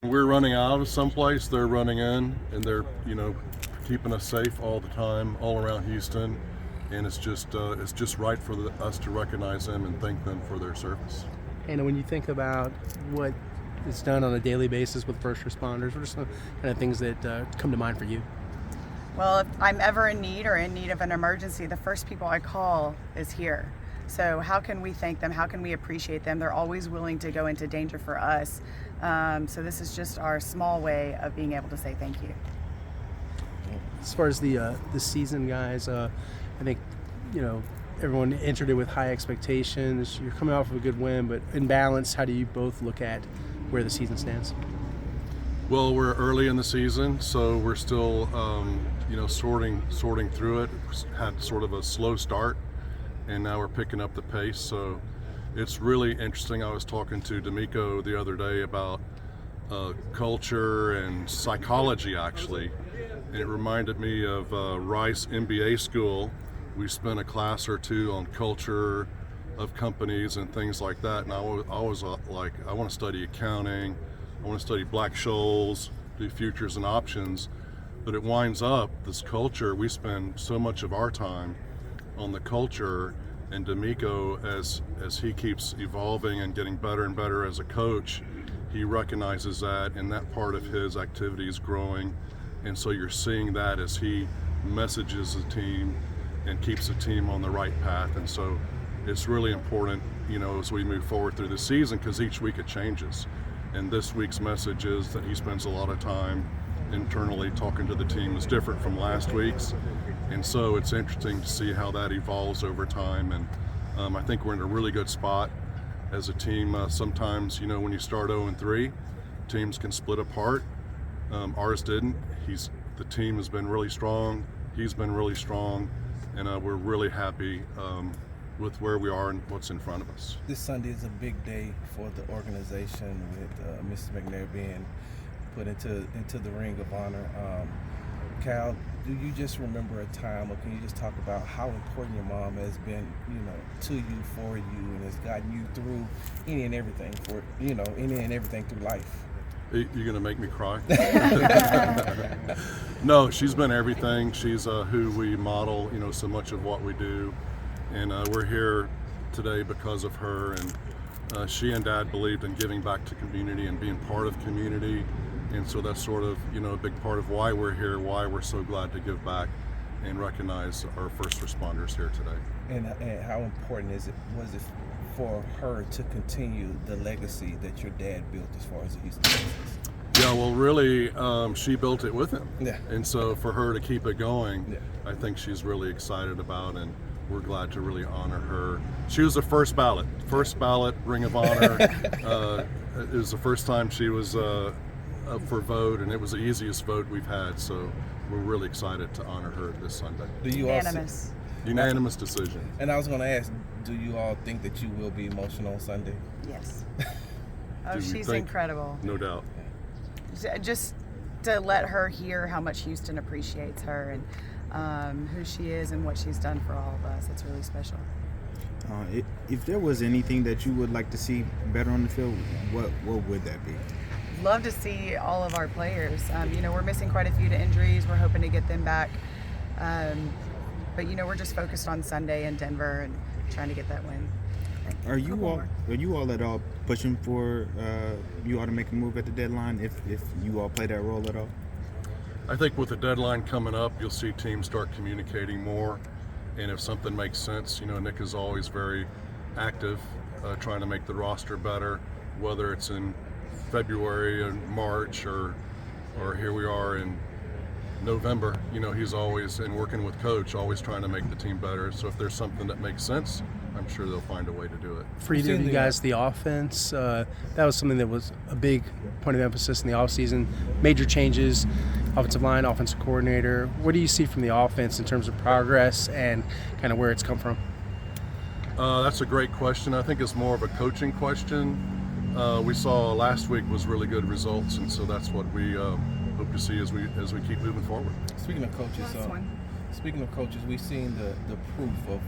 We're running out of someplace, they're running in, and they're, keeping us safe all the time, all around Houston. And it's just right for us to recognize them and thank them for their service. And when you think about what is done on a daily basis with first responders, what are some kind of things that come to mind for you? Well, if I'm ever in need or in need of an emergency, the first people I call is here. So how can we thank them? How can we appreciate them? They're always willing to go into danger for us. So this is just our small way of being able to say thank you. As far as the season, guys, I think, everyone entered it with high expectations. You're coming off of a good win, but in balance, how do you both look at where the season stands? Well, we're early in the season, so we're still, sorting through it. Had sort of a slow start, and now we're picking up the pace. So it's really interesting. I was talking to D'Amico the other day about culture and psychology, actually. And it reminded me of Rice MBA school. We spent a class or two on culture of companies and things like that. And I was like, I want to study accounting. I want to study Black-Scholes, do futures and options. But it winds up, this culture, we spend so much of our time on the culture, and D'Amico, as he keeps evolving and getting better and better as a coach, he recognizes that, and that part of his activity is growing. And so you're seeing that as he messages the team and keeps the team on the right path. And so it's really important, as we move forward through the season, because each week it changes. And this week's message is that he spends a lot of time internally talking to the team is different from last week's. And so it's interesting to see how that evolves over time. And I think we're in a really good spot as a team. Sometimes, when you start 0-3, teams can split apart. Ours didn't. The team has been really strong. He's been really strong. And we're really happy with where we are and what's in front of us. This Sunday is a big day for the organization with Mrs. McNair being put into the ring of honor. Cal, do you just remember a time, or can you just talk about how important your mom has been, to you, for you, and has gotten you through any and everything through life? You're gonna make me cry? No, she's been everything. She's who we model, so much of what we do. And we're here today because of her. And she and Dad believed in giving back to community and being part of community. And so that's sort of, a big part of why we're here, why we're so glad to give back and recognize our first responders here today. And how important was it for her to continue the legacy that your dad built as far as the Houston Texans? Yeah, well, really, she built it with him. Yeah. And so for her to keep it going, yeah, I think she's really excited about, and we're glad to really honor her. She was the first ballot Ring of Honor. It was the first time she was up for vote, and it was the easiest vote we've had. So we're really excited to honor her this Sunday. Unanimous decision. And I was going to ask, do you all think that you will be emotional on Sunday? Yes. Oh, she's incredible. No doubt. Just to let her hear how much Houston appreciates her and who she is and what she's done for all of us. It's really special. If there was anything that you would like to see better on the field, what would that be? Love to see all of our players. We're missing quite a few to injuries. We're hoping to get them back. But we're just focused on Sunday in Denver and trying to get that win. Are you all at all pushing for you all to make a move at the deadline if you all play that role at all? I think with the deadline coming up, you'll see teams start communicating more. And if something makes sense, Nick is always very active, trying to make the roster better, whether it's in February and March or here we are in November. He's always, and working with Coach, always trying to make the team better. So if there's something that makes sense, I'm sure they'll find a way to do it. For either of you guys, the offense, that was something that was a big point of emphasis in the offseason. Major changes, offensive line, offensive coordinator. What do you see from the offense in terms of progress and kind of where it's come from? That's a great question. I think it's more of a coaching question. We saw last week was really good results, and so that's what we hope to see as we keep moving forward. Speaking of coaches, we've seen the proof of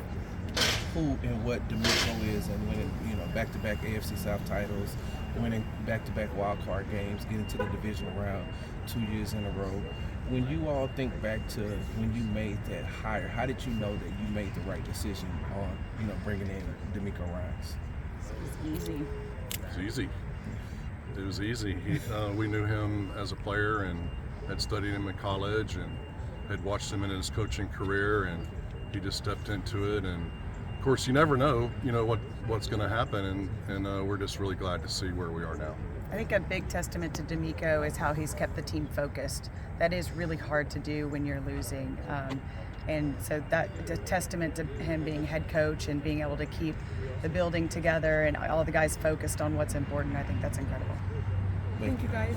who and what D'Amico is, and winning, back-to-back AFC South titles, winning back-to-back wild card games, getting to the divisional round 2 years in a row. When you all think back to when you made that hire, how did you know that you made the right decision on, bringing in D'Amico Ryans? It was easy. It was easy. It was easy. We knew him as a player and had studied him in college and had watched him in his coaching career, and he just stepped into it. And of course, you never know, what's going to happen, and we're just really glad to see where we are now. I think a big testament to D'Amico is how he's kept the team focused. That is really hard to do when you're losing. And so that's a testament to him being head coach and being able to keep the building together and all the guys focused on what's important. I think that's incredible. Thank you, guys.